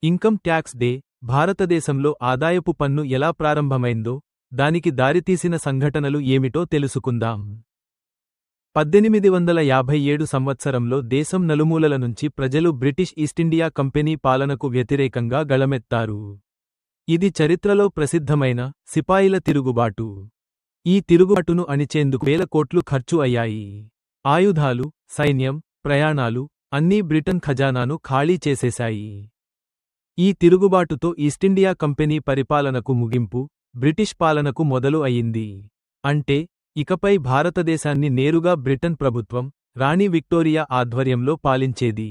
Income tax day భారతదేశంలో ఆదాయపు పన్ను ఎలా ప్రారంభమైందో, దానికి దారితీసిన సంఘటనలు ఏమిటో తెలుసుకుందాం. 1857 సంవత్సరంలో దేశం నలుమూలల నుంచి ప్రజలు బ్రిటిష్ ఈస్టిండియా కంపెనీ పాలనకు వ్యతిరేకంగా గళమెత్తారు. ఇది చరిత్రలో ప్రసిద్ధమైన సిపాయిల తిరుగుబాటు. ఈ తిరుగుబాటును అణిచేందుకు వేల కోట్లు ఖర్చు అయ్యాయి. ఆయుధాలు, సైన్యం, ప్రయాణాలు అన్నీ బ్రిటన్ ఖజానాను ఖాళీ చేసేశాయి. ఈ తిరుగుబాటుతో ఈస్టిండియా కంపెనీ పరిపాలనకు ముగింపు, బ్రిటిష్ పాలనకు మొదలు అయింది. అంటే ఇకపై భారతదేశాన్ని నేరుగా బ్రిటన్ ప్రభుత్వం, రాణి విక్టోరియా ఆధ్వర్యంలో పాలించేది.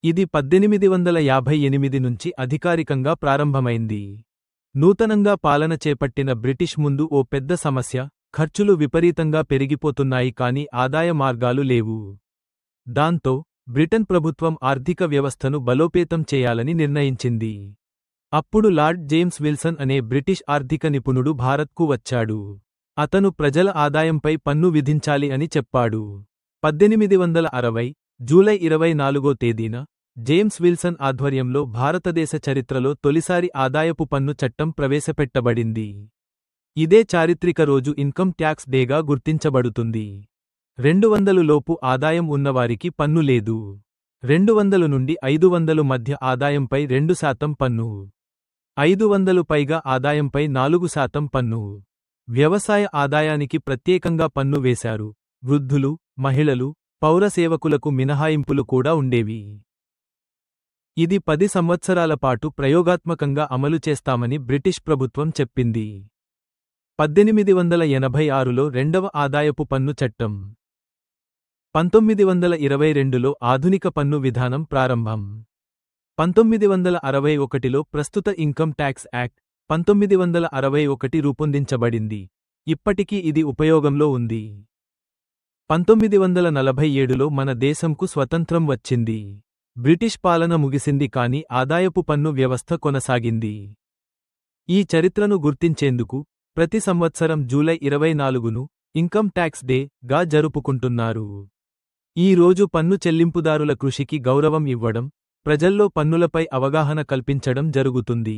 ఇది 1858 నుంచి అధికారికంగా ప్రారంభమైంది. నూతనంగా పాలన చేపట్టిన బ్రిటిష్ ముందు ఓ పెద్ద సమస్య: ఖర్చులు విపరీతంగా పెరిగిపోతున్నాయి కానీ ఆదాయ మార్గాలు లేవు. దాంతో బ్రిటన్ ప్రభుత్వం ఆర్థిక వ్యవస్థను బలోపేతం చేయాలని నిర్ణయించింది. అప్పుడు లార్డ్ జేమ్స్ విల్సన్ అనే బ్రిటిష్ ఆర్థిక నిపుణుడు భారత్కు వచ్చాడు. అతను ప్రజల ఆదాయంపై పన్ను విధించాలి అని చెప్పాడు. 1860 జూలై 24వ తేదీన జేమ్స్ విల్సన్ ఆధ్వర్యంలో భారతదేశ చరిత్రలో తొలిసారి ఆదాయపు పన్ను చట్టం ప్రవేశపెట్టబడింది. ఇదే చారిత్రక రోజు ఇన్కమ్ ట్యాక్స్ డేగా గుర్తించబడుతుంది. 200 లోపు ఆదాయం ఉన్నవారికి పన్ను లేదు. 200 నుండి 500 మధ్య ఆదాయంపై 2% పన్ను. 500 పైగా ఆదాయంపై 4% పన్ను. వ్యవసాయ ఆదాయానికి ప్రత్యేకంగా పన్ను వేశారు. వృద్ధులు, మహిళలు, పౌర సేవకులకు మినహాయింపులు కూడా ఉండేవి. ఇది 10 సంవత్సరాల పాటు ప్రయోగాత్మకంగా అమలు చేస్తామని బ్రిటిష్ ప్రభుత్వం చెప్పింది. 1886లో రెండవ ఆదాయపు పన్ను చట్టం. 1922లో ఆధునిక పన్ను విధానం ప్రారంభం. 1961లో ప్రస్తుత ఇన్కమ్ ట్యాక్స్ యాక్ట్ 1961 రూపొందించబడింది. ఇప్పటికీ ఇది ఉపయోగంలో ఉంది. 1947లో మన దేశంకు స్వతంత్రం వచ్చింది. బ్రిటిష్ పాలన ముగిసింది కానీ ఆదాయపు పన్ను వ్యవస్థ కొనసాగింది. ఈ చరిత్రను గుర్తించేందుకు ప్రతి సంవత్సరం జూలై 24ను ఇన్కమ్ ట్యాక్స్ డే గా జరుపుకుంటున్నారు. ఈ రోజు పన్ను చెల్లింపుదారుల కృషికి గౌరవం ఇవ్వడం, ప్రజల్లో పన్నులపై అవగాహన కల్పించడం జరుగుతుంది.